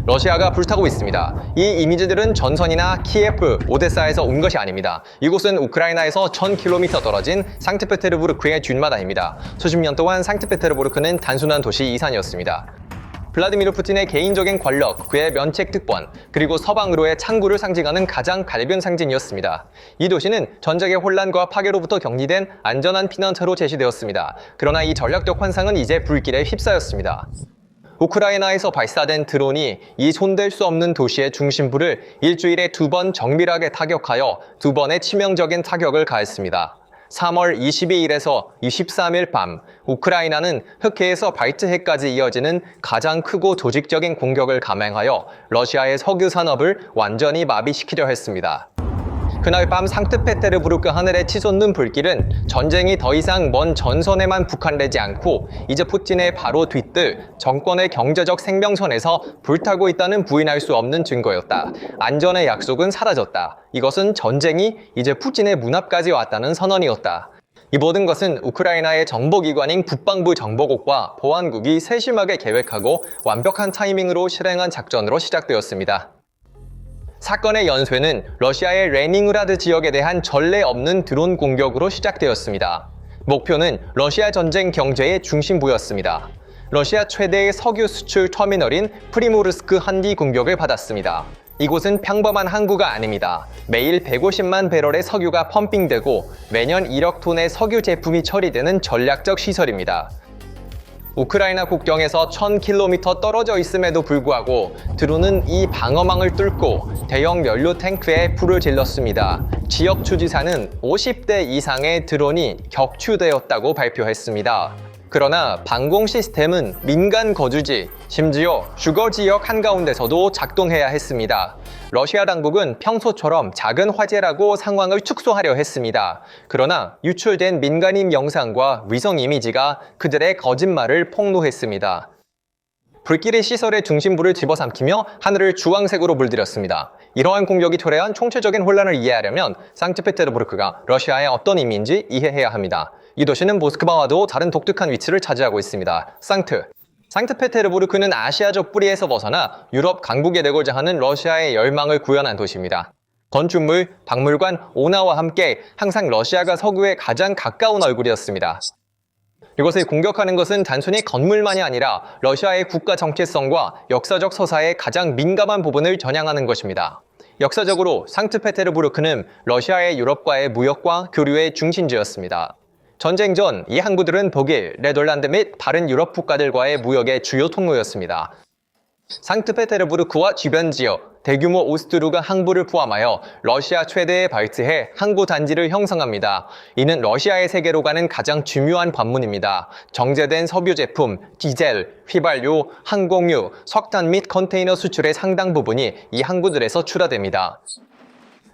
러시아가 불타고 있습니다. 이 이미지들은 전선이나 키예프, 오데사에서 온 것이 아닙니다. 이곳은 우크라이나에서 1000km 떨어진 상트페테르부르크의 뒷마당입니다. 수십 년 동안 상트페테르부르크는 단순한 도시 이산이었습니다. 블라디미르 푸틴의 개인적인 권력, 그의 면책 특권, 그리고 서방으로의 창구를 상징하는 가장 밝은 상징이었습니다. 이 도시는 전쟁의 혼란과 파괴로부터 격리된 안전한 피난처로 제시되었습니다. 그러나 이 전략적 환상은 이제 불길에 휩싸였습니다. 우크라이나에서 발사된 드론이 이 손댈 수 없는 도시의 중심부를 일주일에 2번 정밀하게 타격하여 2번의 치명적인 타격을 가했습니다. 3월 22일에서 23일 밤, 우크라이나는 흑해에서 발트해까지 이어지는 가장 크고 조직적인 공격을 감행하여 러시아의 석유 산업을 완전히 마비시키려 했습니다. 그날 밤 상트페테르부르크 하늘에 치솟는 불길은 전쟁이 더 이상 먼 전선에만 국한되지 않고 이제 푸틴의 바로 뒤뜰 정권의 경제적 생명선에서 불타고 있다는 부인할 수 없는 증거였다. 안전의 약속은 사라졌다. 이것은 전쟁이 이제 푸틴의 문 앞까지 왔다는 선언이었다. 이 모든 것은 우크라이나의 정보기관인 국방부 정보국과 보안국이 세심하게 계획하고 완벽한 타이밍으로 실행한 작전으로 시작되었습니다. 사건의 연쇄는 러시아의 레닌그라드 지역에 대한 전례 없는 드론 공격으로 시작되었습니다. 목표는 러시아 전쟁 경제의 중심부였습니다. 러시아 최대의 석유 수출 터미널인 프리모르스크 한디 공격을 받았습니다. 이곳은 평범한 항구가 아닙니다. 매일 150만 배럴의 석유가 펌핑되고 매년 1억 톤의 석유 제품이 처리되는 전략적 시설입니다. 우크라이나 국경에서 1000km 떨어져 있음에도 불구하고 드론은 이 방어망을 뚫고 대형 연료 탱크에 불을 질렀습니다. 지역 주지사는 50대 이상의 드론이 격추되었다고 발표했습니다. 그러나 방공 시스템은 민간 거주지, 심지어 주거 지역 한가운데서도 작동해야 했습니다. 러시아 당국은 평소처럼 작은 화재라고 상황을 축소하려 했습니다. 그러나 유출된 민간인 영상과 위성 이미지가 그들의 거짓말을 폭로했습니다. 불길이 시설의 중심부를 집어삼키며 하늘을 주황색으로 물들였습니다. 이러한 공격이 초래한 총체적인 혼란을 이해하려면 상트페테르부르크가 러시아의 어떤 의미인지 이해해야 합니다. 이 도시는 모스크바와도 다른 독특한 위치를 차지하고 있습니다. 상트페테르부르크는 아시아적 뿌리에서 벗어나 유럽 강국에 내고자 하는 러시아의 열망을 구현한 도시입니다. 건축물, 박물관, 오나와 함께 항상 러시아가 서구에 가장 가까운 얼굴이었습니다. 이것을 공격하는 것은 단순히 건물만이 아니라 러시아의 국가 정체성과 역사적 서사의 가장 민감한 부분을 겨냥하는 것입니다. 역사적으로 상트페테르부르크는 러시아의 유럽과의 무역과 교류의 중심지였습니다. 전쟁 전 이 항구들은 독일, 네덜란드 및 다른 유럽 국가들과의 무역의 주요 통로였습니다. 상트페테르부르크와 주변 지역, 대규모 오스트루가 항구를 포함하여 러시아 최대의 발트해 항구 단지를 형성합니다. 이는 러시아의 세계로 가는 가장 중요한 관문입니다. 정제된 석유 제품, 디젤, 휘발유, 항공유, 석탄 및 컨테이너 수출의 상당 부분이 이 항구들에서 출하됩니다.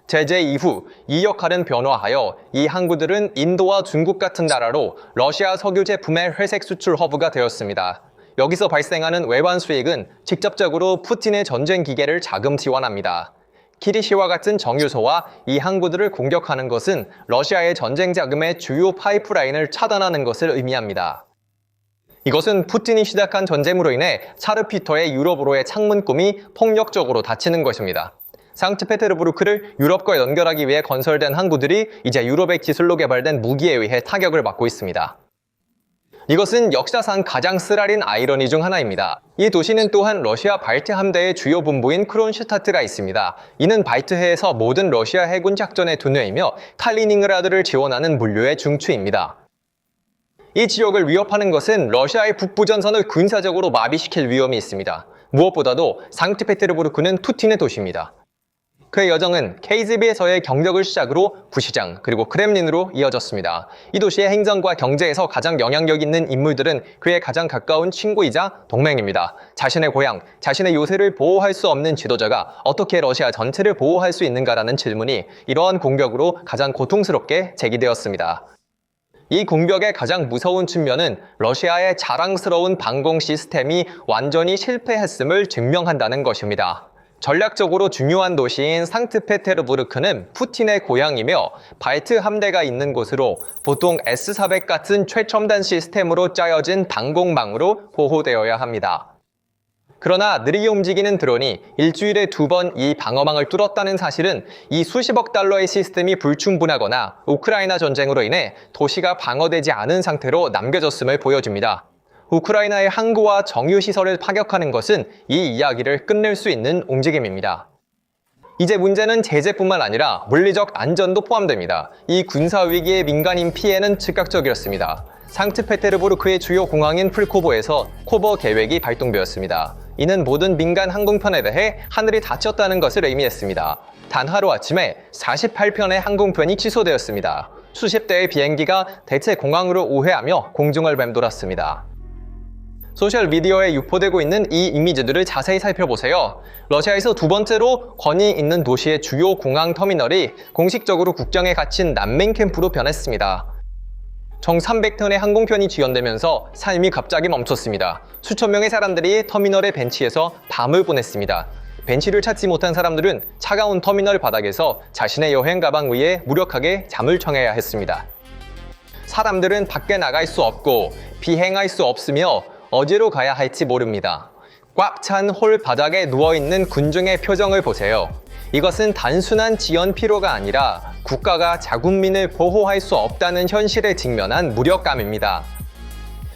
제재 이후 이 역할은 변화하여 이 항구들은 인도와 중국 같은 나라로 러시아 석유 제품의 회색 수출 허브가 되었습니다. 여기서 발생하는 외환 수익은 직접적으로 푸틴의 전쟁 기계를 자금 지원합니다. 키리시와 같은 정유소와 이 항구들을 공격하는 것은 러시아의 전쟁 자금의 주요 파이프라인을 차단하는 것을 의미합니다. 이것은 푸틴이 시작한 전쟁으로 인해 차르피터의 유럽으로의 창문 꿈이 폭력적으로 닫히는 것입니다. 상트페테르부르크를 유럽과 연결하기 위해 건설된 항구들이 이제 유럽의 기술로 개발된 무기에 의해 타격을 받고 있습니다. 이것은 역사상 가장 쓰라린 아이러니 중 하나입니다. 이 도시는 또한 러시아 발트 함대의 주요 본부인 크론슈타트가 있습니다. 이는 발트해에서 모든 러시아 해군 작전의 두뇌이며 칼리닝그라드를 지원하는 물류의 중추입니다. 이 지역을 위협하는 것은 러시아의 북부 전선을 군사적으로 마비시킬 위험이 있습니다. 무엇보다도 상트페테르부르크는 푸틴의 도시입니다. 그의 여정은 KGB에서의 경력을 시작으로 부시장 그리고 크렘린으로 이어졌습니다. 이 도시의 행정과 경제에서 가장 영향력 있는 인물들은 그의 가장 가까운 친구이자 동맹입니다. 자신의 고향, 자신의 요새를 보호할 수 없는 지도자가 어떻게 러시아 전체를 보호할 수 있는가라는 질문이 이러한 공격으로 가장 고통스럽게 제기되었습니다. 이 공격의 가장 무서운 측면은 러시아의 자랑스러운 방공 시스템이 완전히 실패했음을 증명한다는 것입니다. 전략적으로 중요한 도시인 상트페테르부르크는 푸틴의 고향이며 발트 함대가 있는 곳으로 보통 S-400 같은 최첨단 시스템으로 짜여진 방공망으로 보호되어야 합니다. 그러나 느리게 움직이는 드론이 일주일에 2번 이 방어망을 뚫었다는 사실은 이 수십억 달러의 시스템이 불충분하거나 우크라이나 전쟁으로 인해 도시가 방어되지 않은 상태로 남겨졌음을 보여줍니다. 우크라이나의 항구와 정유시설을 파격하는 것은 이 이야기를 끝낼 수 있는 움직임입니다. 이제 문제는 제재뿐만 아니라 물리적 안전도 포함됩니다. 이 군사위기의 민간인 피해는 즉각적이었습니다. 상트페테르부르크의 주요 공항인 풀코보에서 코버 계획이 발동되었습니다. 이는 모든 민간 항공편에 대해 하늘이 닫혔다는 것을 의미했습니다. 단 하루 아침에 48편의 항공편이 취소되었습니다. 수십 대의 비행기가 대체 공항으로 우회하며 공중을 맴돌았습니다. 소셜미디어에 유포되고 있는 이 이미지들을 자세히 살펴보세요. 러시아에서 두 번째로 권위 있는 도시의 주요 공항 터미널이 공식적으로 국경에 갇힌 난민 캠프로 변했습니다. 총 300톤의 항공편이 지연되면서 삶이 갑자기 멈췄습니다. 수천 명의 사람들이 터미널의 벤치에서 밤을 보냈습니다. 벤치를 찾지 못한 사람들은 차가운 터미널 바닥에서 자신의 여행 가방 위에 무력하게 잠을 청해야 했습니다. 사람들은 밖에 나갈 수 없고 비행할 수 없으며 어디로 가야 할지 모릅니다. 꽉 찬 홀 바닥에 누워있는 군중의 표정을 보세요. 이것은 단순한 지연 피로가 아니라 국가가 자국민을 보호할 수 없다는 현실에 직면한 무력감입니다.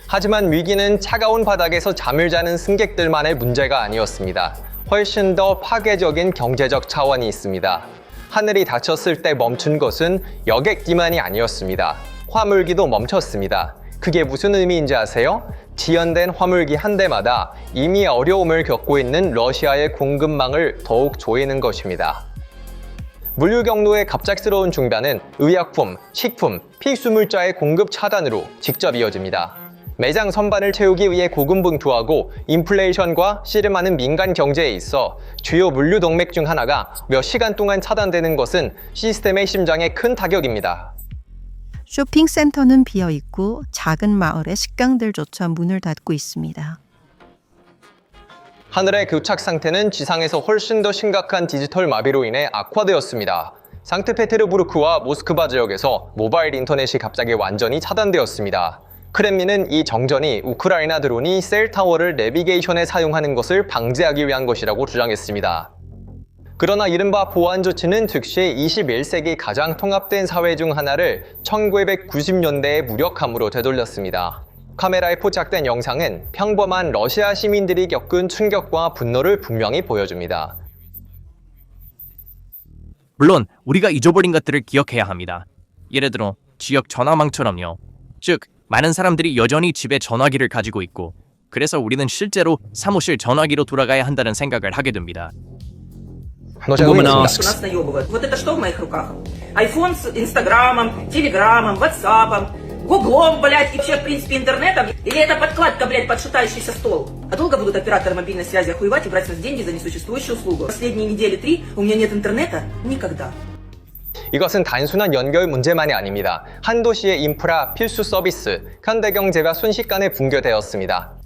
하지만 위기는 차가운 바닥에서 잠을 자는 승객들만의 문제가 아니었습니다. 훨씬 더 파괴적인 경제적 차원이 있습니다. 하늘이 닫혔을 때 멈춘 것은 여객기만이 아니었습니다. 화물기도 멈췄습니다. 그게 무슨 의미인지 아세요? 지연된 화물기 한 대마다 이미 어려움을 겪고 있는 러시아의 공급망을 더욱 조이는 것입니다. 물류 경로의 갑작스러운 중단은 의약품, 식품, 필수물자의 공급 차단으로 직접 이어집니다. 매장 선반을 채우기 위해 고군분투하고 인플레이션과 씨름하는 민간 경제에 있어 주요 물류 동맥 중 하나가 몇 시간 동안 차단되는 것은 시스템의 심장에 큰 타격입니다. 쇼핑센터는 비어있고 작은 마을의 식당들조차 문을 닫고 있습니다. 하늘의 교착 상태는 지상에서 훨씬 더 심각한 디지털 마비로 인해 악화되었습니다. 상트페테르부르크와 모스크바 지역에서 모바일 인터넷이 갑자기 완전히 차단되었습니다. 크렘린은 이 정전이 우크라이나 드론이 셀타워를 내비게이션에 사용하는 것을 방지하기 위한 것이라고 주장했습니다. 그러나 이른바 보안 조치는 즉시 21세기 가장 통합된 사회 중 하나를 1990년대의 무력함으로 되돌렸습니다. 카메라에 포착된 영상은 평범한 러시아 시민들이 겪은 충격과 분노를 분명히 보여줍니다. 물론 우리가 잊어버린 것들을 기억해야 합니다. 예를 들어 지역 전화망처럼요. 즉, 많은 사람들이 여전히 집에 전화기를 가지고 있고 그래서 우리는 실제로 사무실 전화기로 돌아가야 한다는 생각을 하게 됩니다. Woman asks, вот это что в моих руках? Айфон с Инстаграмом, Телеграмом, Ватсапом, Гуглом, блядь, и вообще, в принципе, интернетом? Или это подкладка, блядь, под шатающийся стол? А долго будут операторы мобильной связи охуевать и брать с нас деньги за несуществующую услугу? Последние недели 3 у меня нет интернета? Никогда. 이것은 단순한 연결 문제만이 아닙니다. 한 도시의 인프라, 필수 서비스, 현대경제가 순식간에 붕괴되었습니다.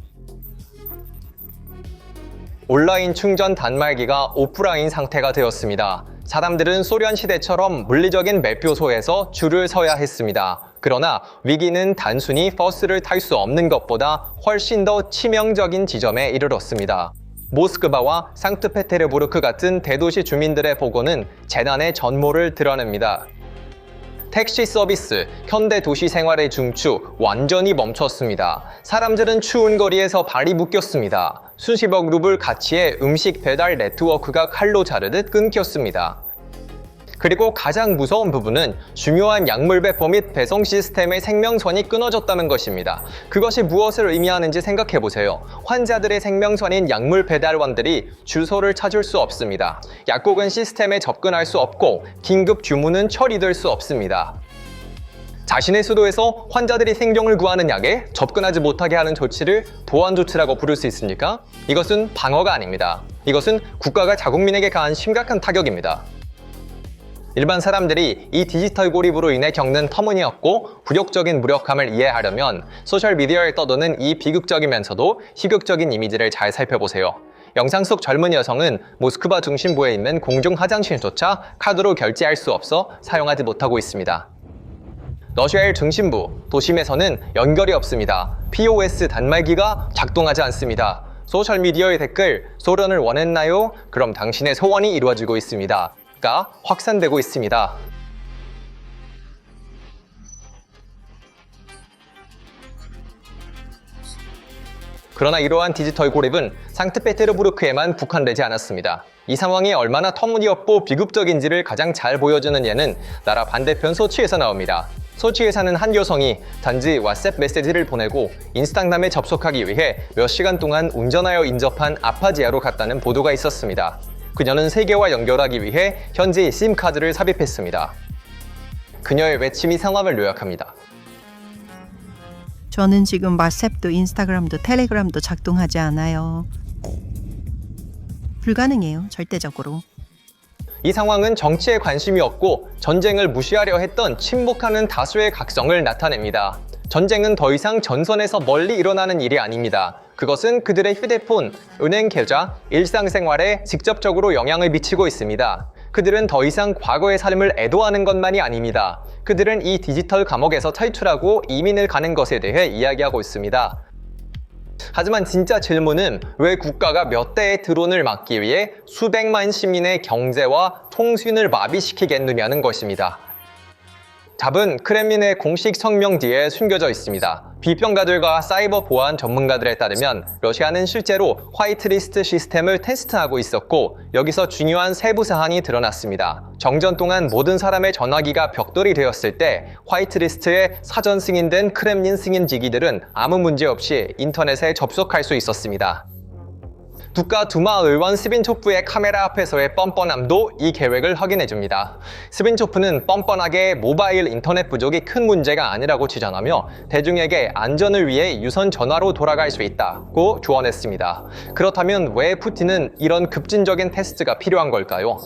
온라인 충전 단말기가 오프라인 상태가 되었습니다. 사람들은 소련 시대처럼 물리적인 매표소에서 줄을 서야 했습니다. 그러나 위기는 단순히 버스를 탈 수 없는 것보다 훨씬 더 치명적인 지점에 이르렀습니다. 모스크바와 상트페테르부르크 같은 대도시 주민들의 보고는 재난의 전모를 드러냅니다. 택시 서비스, 현대 도시 생활의 중추 완전히 멈췄습니다. 사람들은 추운 거리에서 발이 묶였습니다. 수십억 루블 가치의 음식 배달 네트워크가 칼로 자르듯 끊겼습니다. 그리고 가장 무서운 부분은 중요한 약물 배포 및 배송 시스템의 생명선이 끊어졌다는 것입니다. 그것이 무엇을 의미하는지 생각해보세요. 환자들의 생명선인 약물 배달원들이 주소를 찾을 수 없습니다. 약국은 시스템에 접근할 수 없고 긴급 주문은 처리될 수 없습니다. 자신의 수도에서 환자들이 생명을 구하는 약에 접근하지 못하게 하는 조치를 보안 조치라고 부를 수 있습니까? 이것은 방어가 아닙니다. 이것은 국가가 자국민에게 가한 심각한 타격입니다. 일반 사람들이 이 디지털 고립으로 인해 겪는 터무니없고 굴욕적인 무력함을 이해하려면 소셜미디어에 떠도는 이 비극적이면서도 희극적인 이미지를 잘 살펴보세요. 영상 속 젊은 여성은 모스크바 중심부에 있는 공중 화장실조차 카드로 결제할 수 없어 사용하지 못하고 있습니다. 러시아의 중심부, 도심에서는 연결이 없습니다. POS 단말기가 작동하지 않습니다. 소셜미디어의 댓글, 소련을 원했나요? 그럼 당신의 소원이 이루어지고 있습니다. 가 확산되고 있습니다. 그러나 이러한 디지털 고립은 상트페테르부르크에만 국한되지 않았습니다. 이 상황이 얼마나 터무니없고 비극적인지를 가장 잘 보여주는 예는 나라 반대편 소치에서 나옵니다. 소치에 사는 한 여성이 단지 왓츠앱 메시지를 보내고 인스타그램에 접속하기 위해 몇 시간 동안 운전하여 인접한 아파지아로 갔다는 보도가 있었습니다. 그녀는 세계와 연결하기 위해 현지 심카드를 삽입했습니다. 그녀의 외침이 상황을 요약합니다. 저는 지금 왓츠앱도 인스타그램도 텔레그램도 작동하지 않아요. 불가능해요, 절대적으로. 이 상황은 정치에 관심이 없고 전쟁을 무시하려 했던 침묵하는 다수의 각성을 나타냅니다. 전쟁은 더 이상 전선에서 멀리 일어나는 일이 아닙니다. 그것은 그들의 휴대폰, 은행 계좌, 일상생활에 직접적으로 영향을 미치고 있습니다. 그들은 더 이상 과거의 삶을 애도하는 것만이 아닙니다. 그들은 이 디지털 감옥에서 탈출하고 이민을 가는 것에 대해 이야기하고 있습니다. 하지만 진짜 질문은 왜 국가가 몇 대의 드론을 막기 위해 수백만 시민의 경제와 통신을 마비시키겠느냐는 것입니다. 답은 크렘린의 공식 성명 뒤에 숨겨져 있습니다. 비평가들과 사이버 보안 전문가들에 따르면 러시아는 실제로 화이트리스트 시스템을 테스트하고 있었고 여기서 중요한 세부 사항이 드러났습니다. 정전 동안 모든 사람의 전화기가 벽돌이 되었을 때 화이트리스트에 사전 승인된 크렘린 승인기기들은 아무 문제 없이 인터넷에 접속할 수 있었습니다. 두카 두마 의원 스빈초프의 카메라 앞에서의 뻔뻔함도 이 계획을 확인해줍니다. 스빈초프는 뻔뻔하게 모바일 인터넷 부족이 큰 문제가 아니라고 주장하며 대중에게 안전을 위해 유선 전화로 돌아갈 수 있다고 조언했습니다. 그렇다면 왜 푸틴은 이런 급진적인 테스트가 필요한 걸까요?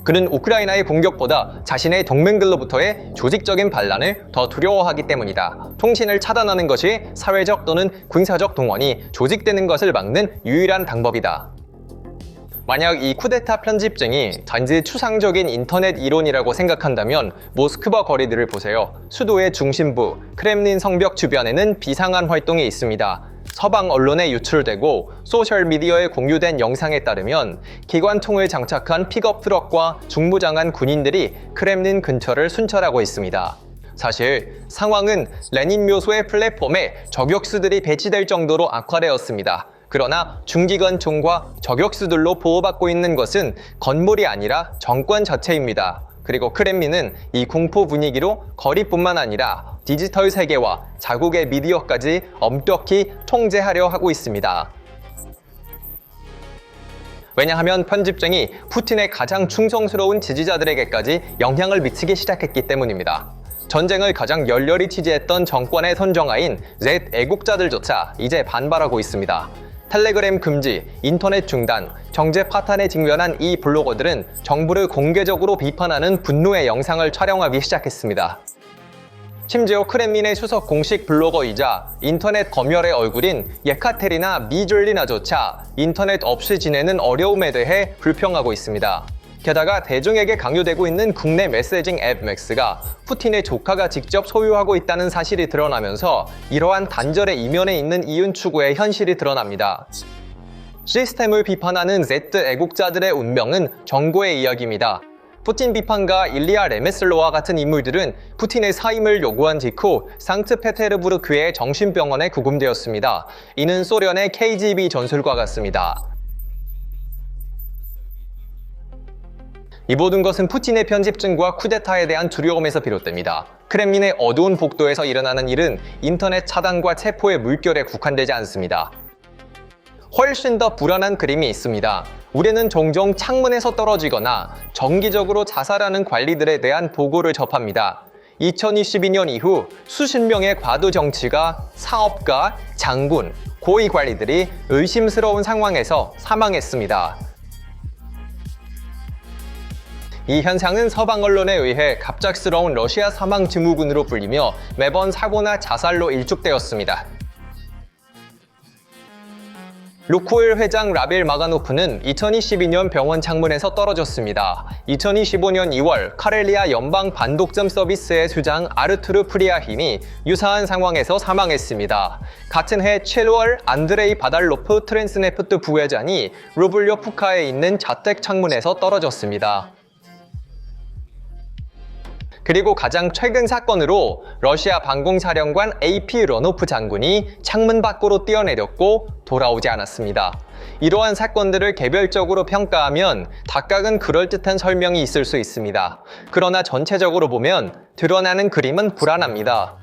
그는 우크라이나의 공격보다 자신의 동맹들로부터의 조직적인 반란을 더 두려워하기 때문이다. 통신을 차단하는 것이 사회적 또는 군사적 동원이 조직되는 것을 막는 유일한 방법이다. 만약 이 쿠데타 편집증이 단지 추상적인 인터넷 이론이라고 생각한다면 모스크바 거리들을 보세요. 수도의 중심부, 크렘린 성벽 주변에는 비상한 활동이 있습니다. 서방 언론에 유출되고 소셜미디어에 공유된 영상에 따르면 기관총을 장착한 픽업 트럭과 중무장한 군인들이 크렘린 근처를 순찰하고 있습니다. 사실 상황은 레닌 묘소의 플랫폼에 저격수들이 배치될 정도로 악화되었습니다. 그러나 중기관총과 저격수들로 보호받고 있는 것은 건물이 아니라 정권 자체입니다. 그리고 크렘린은 이 공포 분위기로 거리뿐만 아니라 디지털 세계와 자국의 미디어까지 엄격히 통제하려 하고 있습니다. 왜냐하면 편집증이 푸틴의 가장 충성스러운 지지자들에게까지 영향을 미치기 시작했기 때문입니다. 전쟁을 가장 열렬히 취재했던 정권의 선정아인 Z 애국자들조차 이제 반발하고 있습니다. 텔레그램 금지, 인터넷 중단, 정제 파탄에 직면한 이 블로거들은 정부를 공개적으로 비판하는 분노의 영상을 촬영하기 시작했습니다. 심지어 크렘린의 수석 공식 블로거이자 인터넷 검열의 얼굴인 예카테리나 미졸리나조차 인터넷 없이 지내는 어려움에 대해 불평하고 있습니다. 게다가 대중에게 강요되고 있는 국내 메시징 앱 맥스가 푸틴의 조카가 직접 소유하고 있다는 사실이 드러나면서 이러한 단절의 이면에 있는 이윤 추구의 현실이 드러납니다. 시스템을 비판하는 Z 애국자들의 운명은 정고의 이야기입니다. 푸틴 비판가 일리아 레메슬로와 같은 인물들은 푸틴의 사임을 요구한 직후 상트페테르부르크의 정신병원에 구금되었습니다. 이는 소련의 KGB 전술과 같습니다. 이 모든 것은 푸틴의 편집증과 쿠데타에 대한 두려움에서 비롯됩니다. 크렘린의 어두운 복도에서 일어나는 일은 인터넷 차단과 체포의 물결에 국한되지 않습니다. 훨씬 더 불안한 그림이 있습니다. 우리는 종종 창문에서 떨어지거나 정기적으로 자살하는 관리들에 대한 보고를 접합니다. 2022년 이후 수십 명의 과도 정치가, 사업가, 장군, 고위 관리들이 의심스러운 상황에서 사망했습니다. 이 현상은 서방 언론에 의해 갑작스러운 러시아 사망 증후군으로 불리며 매번 사고나 자살로 일축되었습니다. 루코일 회장 라벨 마가노프는 2022년 병원 창문에서 떨어졌습니다. 2025년 2월 카렐리아 연방 반독점 서비스의 수장 아르투르 프리아힌이 유사한 상황에서 사망했습니다. 같은 해 7월 안드레이 바달로프 트랜스네프트 부회장이 루블료프카에 있는 자택 창문에서 떨어졌습니다. 그리고 가장 최근 사건으로 러시아 방공사령관 AP 러노프 장군이 창문 밖으로 뛰어내렸고 돌아오지 않았습니다. 이러한 사건들을 개별적으로 평가하면 각각은 그럴듯한 설명이 있을 수 있습니다. 그러나 전체적으로 보면 드러나는 그림은 불안합니다.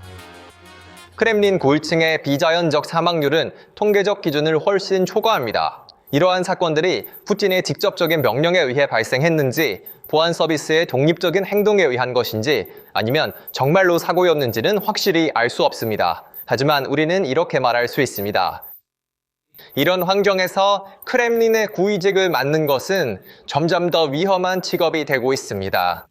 크렘린 고위층의 비자연적 사망률은 통계적 기준을 훨씬 초과합니다. 이러한 사건들이 푸틴의 직접적인 명령에 의해 발생했는지, 보안 서비스의 독립적인 행동에 의한 것인지, 아니면 정말로 사고였는지는 확실히 알 수 없습니다. 하지만 우리는 이렇게 말할 수 있습니다. 이런 환경에서 크렘린의 고위직을 맡는 것은 점점 더 위험한 직업이 되고 있습니다.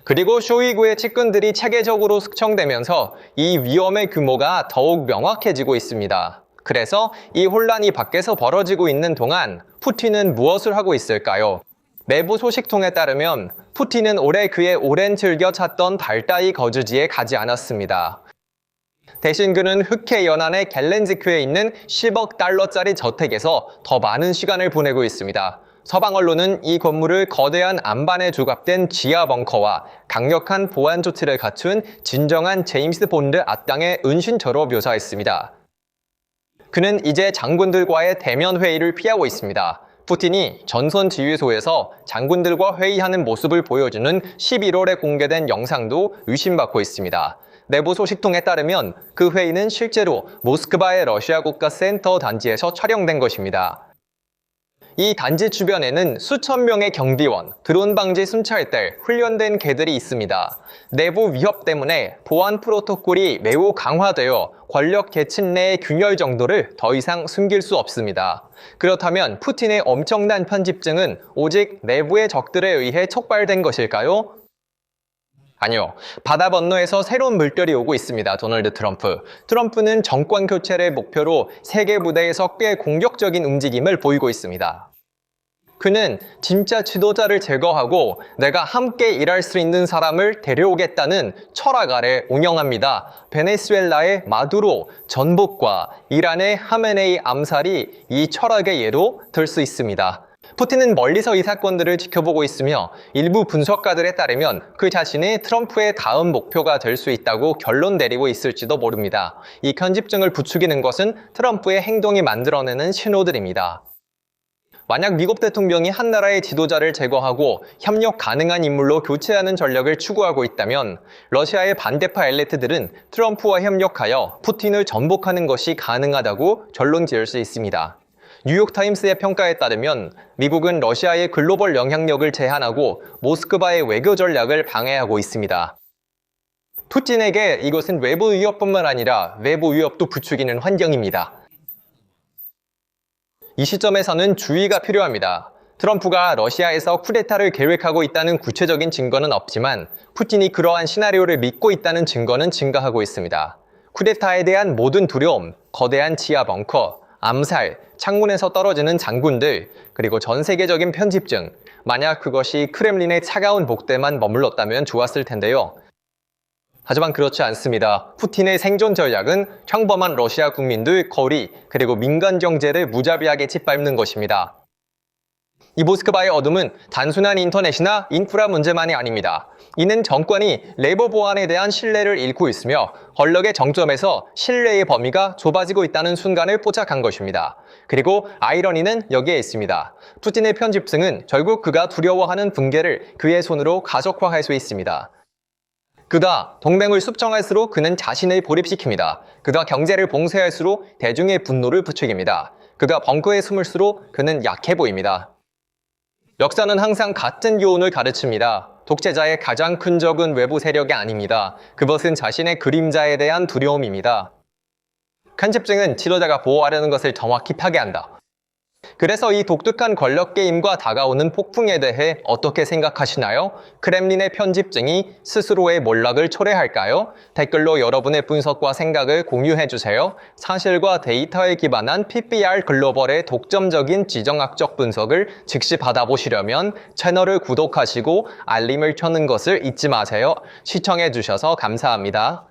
그리고 쇼이구의 측근들이 체계적으로 숙청되면서 이 위험의 규모가 더욱 명확해지고 있습니다. 그래서 이 혼란이 밖에서 벌어지고 있는 동안 푸틴은 무엇을 하고 있을까요? 내부 소식통에 따르면 푸틴은 올해 그의 오랜 즐겨 찾던 발다이 거주지에 가지 않았습니다. 대신 그는 흑해 연안의 갤렌지크에 있는 10억 달러짜리 저택에서 더 많은 시간을 보내고 있습니다. 서방 언론은 이 건물을 거대한 안반에 조각된 지하 벙커와 강력한 보안 조치를 갖춘 진정한 제임스 본드 악당의 은신처로 묘사했습니다. 그는 이제 장군들과의 대면 회의를 피하고 있습니다. 푸틴이 전선 지휘소에서 장군들과 회의하는 모습을 보여주는 11월에 공개된 영상도 의심받고 있습니다. 내부 소식통에 따르면 그 회의는 실제로 모스크바의 러시아 국가 센터 단지에서 촬영된 것입니다. 이 단지 주변에는 수천 명의 경비원, 드론 방지 순찰대, 훈련된 개들이 있습니다. 내부 위협 때문에 보안 프로토콜이 매우 강화되어 권력 계층 내의 균열 정도를 더 이상 숨길 수 없습니다. 그렇다면 푸틴의 엄청난 편집증은 오직 내부의 적들에 의해 촉발된 것일까요? 아니요. 바다 건너에서 새로운 물결이 오고 있습니다. 도널드 트럼프. 트럼프는 정권 교체를 목표로 세계 무대에서 꽤 공격적인 움직임을 보이고 있습니다. 그는 진짜 지도자를 제거하고 내가 함께 일할 수 있는 사람을 데려오겠다는 철학 아래 운영합니다. 베네수엘라의 마두로 전복과 이란의 하메네이 암살이 이 철학의 예로 들 수 있습니다. 푸틴은 멀리서 이 사건들을 지켜보고 있으며 일부 분석가들에 따르면 그 자신이 트럼프의 다음 목표가 될 수 있다고 결론 내리고 있을지도 모릅니다. 이 편집증을 부추기는 것은 트럼프의 행동이 만들어내는 신호들입니다. 만약 미국 대통령이 한 나라의 지도자를 제거하고 협력 가능한 인물로 교체하는 전략을 추구하고 있다면 러시아의 반대파 엘리트들은 트럼프와 협력하여 푸틴을 전복하는 것이 가능하다고 결론 지을 수 있습니다. 뉴욕타임스의 평가에 따르면 미국은 러시아의 글로벌 영향력을 제한하고 모스크바의 외교 전략을 방해하고 있습니다. 푸틴에게 이것은 외부 위협뿐만 아니라 외부 위협도 부추기는 환경입니다. 이 시점에서는 주의가 필요합니다. 트럼프가 러시아에서 쿠데타를 계획하고 있다는 구체적인 증거는 없지만 푸틴이 그러한 시나리오를 믿고 있다는 증거는 증가하고 있습니다. 쿠데타에 대한 모든 두려움, 거대한 지하 벙커, 암살, 창문에서 떨어지는 장군들, 그리고 전 세계적인 편집증, 만약 그것이 크렘린의 차가운 목대만 머물렀다면 좋았을 텐데요. 하지만 그렇지 않습니다. 푸틴의 생존 전략은 평범한 러시아 국민들, 거리, 그리고 민간 경제를 무자비하게 짓밟는 것입니다. 이 모스크바의 어둠은 단순한 인터넷이나 인프라 문제만이 아닙니다. 이는 정권이 레버 보안에 대한 신뢰를 잃고 있으며 권력의 정점에서 신뢰의 범위가 좁아지고 있다는 순간을 포착한 것입니다. 그리고 아이러니는 여기에 있습니다. 푸틴의 편집증은 결국 그가 두려워하는 붕괴를 그의 손으로 가속화할 수 있습니다. 그가 동맹을 숙청할수록 그는 자신을 고립시킵니다. 그가 경제를 봉쇄할수록 대중의 분노를 부추깁니다. 그가 벙커에 숨을수록 그는 약해 보입니다. 역사는 항상 같은 교훈을 가르칩니다. 독재자의 가장 큰 적은 외부 세력이 아닙니다. 그것은 자신의 그림자에 대한 두려움입니다. 편집증은 지도자가 보호하려는 것을 정확히 파괴한다. 그래서 이 독특한 권력 게임과 다가오는 폭풍에 대해 어떻게 생각하시나요? 크렘린의 편집증이 스스로의 몰락을 초래할까요? 댓글로 여러분의 분석과 생각을 공유해주세요. 사실과 데이터에 기반한 PBR 글로벌의 독점적인 지정학적 분석을 즉시 받아보시려면 채널을 구독하시고 알림을 켜는 것을 잊지 마세요. 시청해주셔서 감사합니다.